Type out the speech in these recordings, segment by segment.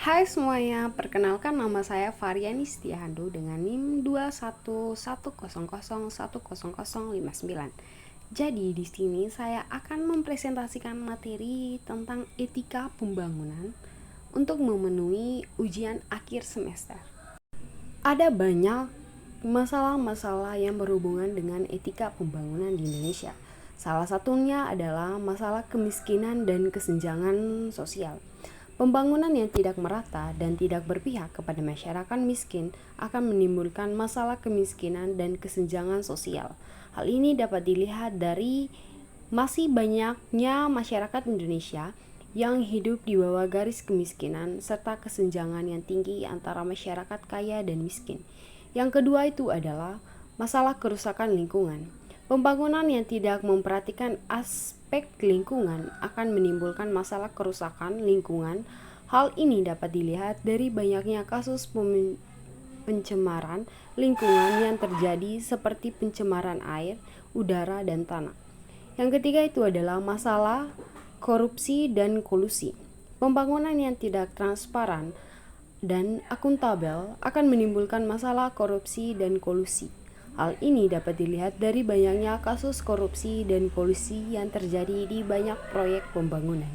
Hai semuanya, perkenalkan nama saya Variani Setiahando dengan NIM 21100100059. Jadi di sini saya akan mempresentasikan materi tentang etika pembangunan untuk memenuhi ujian akhir semester. Ada banyak masalah-masalah yang berhubungan dengan etika pembangunan di Indonesia. Salah satunya adalah masalah kemiskinan dan kesenjangan sosial. Pembangunan yang tidak merata dan tidak berpihak kepada masyarakat miskin akan menimbulkan masalah kemiskinan dan kesenjangan sosial. Hal ini dapat dilihat dari masih banyaknya masyarakat Indonesia yang hidup di bawah garis kemiskinan serta kesenjangan yang tinggi antara masyarakat kaya dan miskin. Yang kedua itu adalah masalah kerusakan lingkungan. Pembangunan yang tidak memperhatikan aspek lingkungan akan menimbulkan masalah kerusakan lingkungan. Hal ini dapat dilihat dari banyaknya kasus pencemaran lingkungan yang terjadi seperti pencemaran air, udara, dan tanah. Yang ketiga itu adalah masalah korupsi dan kolusi. Pembangunan yang tidak transparan dan akuntabel akan menimbulkan masalah korupsi dan kolusi. Hal ini dapat dilihat dari banyaknya kasus korupsi dan kolusi yang terjadi di banyak proyek pembangunan.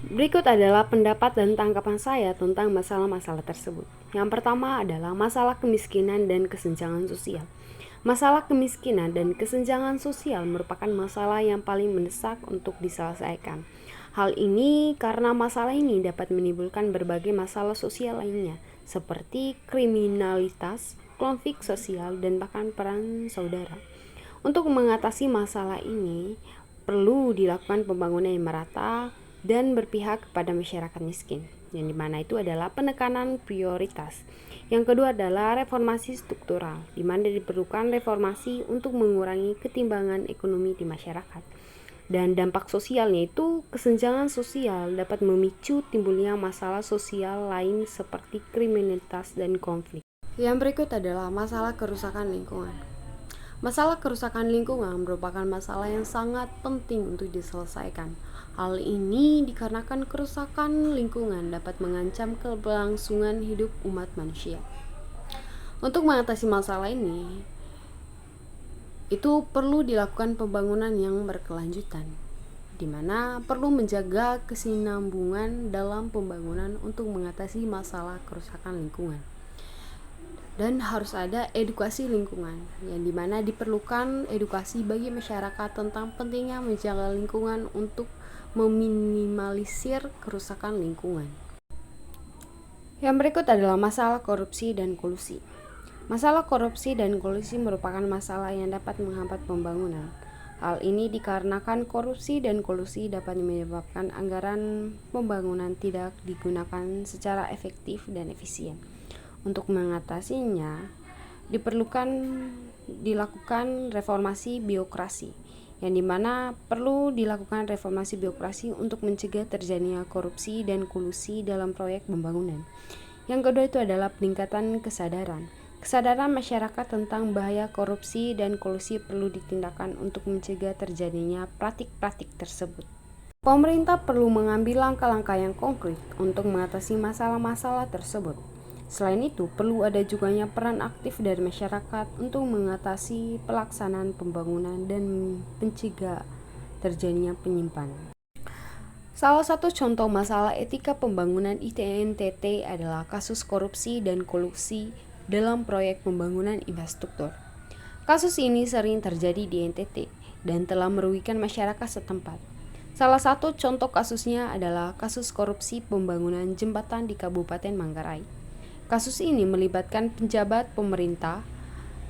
Berikut adalah pendapat dan tanggapan saya tentang masalah-masalah tersebut. Yang pertama adalah masalah kemiskinan dan kesenjangan sosial. Masalah kemiskinan dan kesenjangan sosial merupakan masalah yang paling mendesak untuk diselesaikan. Hal ini karena masalah ini dapat menimbulkan berbagai masalah sosial lainnya, seperti kriminalitas, konflik sosial, dan bahkan perang saudara. Untuk mengatasi masalah ini, perlu dilakukan pembangunan yang merata dan berpihak kepada masyarakat miskin, yang dimana itu adalah penekanan prioritas. Yang kedua adalah reformasi struktural, di mana diperlukan reformasi untuk mengurangi ketimbangan ekonomi di masyarakat. Dan dampak sosialnya itu kesenjangan sosial dapat memicu timbulnya masalah sosial lain seperti kriminalitas dan konflik. Yang berikut adalah masalah kerusakan lingkungan. Masalah kerusakan lingkungan merupakan masalah yang sangat penting untuk diselesaikan. Hal ini dikarenakan kerusakan lingkungan dapat mengancam keberlangsungan hidup umat manusia. Untuk mengatasi masalah ini, itu perlu dilakukan pembangunan yang berkelanjutan, di mana perlu menjaga kesinambungan dalam pembangunan untuk mengatasi masalah kerusakan lingkungan. Dan harus ada edukasi lingkungan, yang dimana diperlukan edukasi bagi masyarakat tentang pentingnya menjaga lingkungan untuk meminimalisir kerusakan lingkungan. Yang berikut adalah masalah korupsi dan kolusi. Masalah korupsi dan kolusi merupakan masalah yang dapat menghambat pembangunan. Hal ini dikarenakan korupsi dan kolusi dapat menyebabkan anggaran pembangunan tidak digunakan secara efektif dan efisien. Untuk mengatasinya, dilakukan reformasi birokrasi, yang dimana perlu dilakukan reformasi birokrasi untuk mencegah terjadinya korupsi dan kolusi dalam proyek pembangunan. Yang kedua itu adalah peningkatan kesadaran. Kesadaran masyarakat tentang bahaya korupsi dan kolusi perlu ditindakkan untuk mencegah terjadinya praktik-praktik tersebut. Pemerintah perlu mengambil langkah-langkah yang konkret untuk mengatasi masalah-masalah tersebut. Selain itu, perlu ada juga peran aktif dari masyarakat untuk mengatasi pelaksanaan pembangunan dan mencegah terjadinya penyimpangan. Salah satu contoh masalah etika pembangunan di NTT adalah kasus korupsi dan kolusi dalam proyek pembangunan infrastruktur. Kasus ini sering terjadi di NTT dan telah merugikan masyarakat setempat. Salah satu contoh kasusnya adalah kasus korupsi pembangunan jembatan di Kabupaten Manggarai. Kasus ini melibatkan pejabat pemerintah,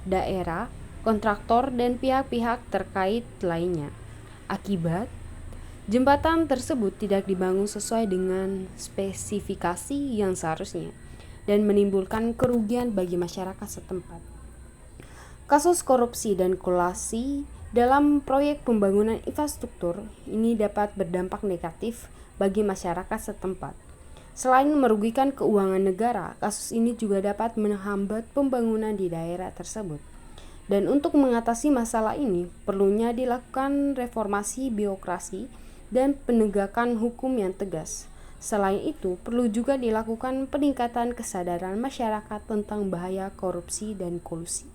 daerah, kontraktor, dan pihak-pihak terkait lainnya. Akibat, jembatan tersebut tidak dibangun sesuai dengan spesifikasi yang seharusnya dan menimbulkan kerugian bagi masyarakat setempat. Kasus korupsi dan kolusi dalam proyek pembangunan infrastruktur ini dapat berdampak negatif bagi masyarakat setempat. Selain merugikan keuangan negara, kasus ini juga dapat menghambat pembangunan di daerah tersebut. Dan untuk mengatasi masalah ini, perlunya dilakukan reformasi birokrasi dan penegakan hukum yang tegas. Selain itu, perlu juga dilakukan peningkatan kesadaran masyarakat tentang bahaya korupsi dan kolusi.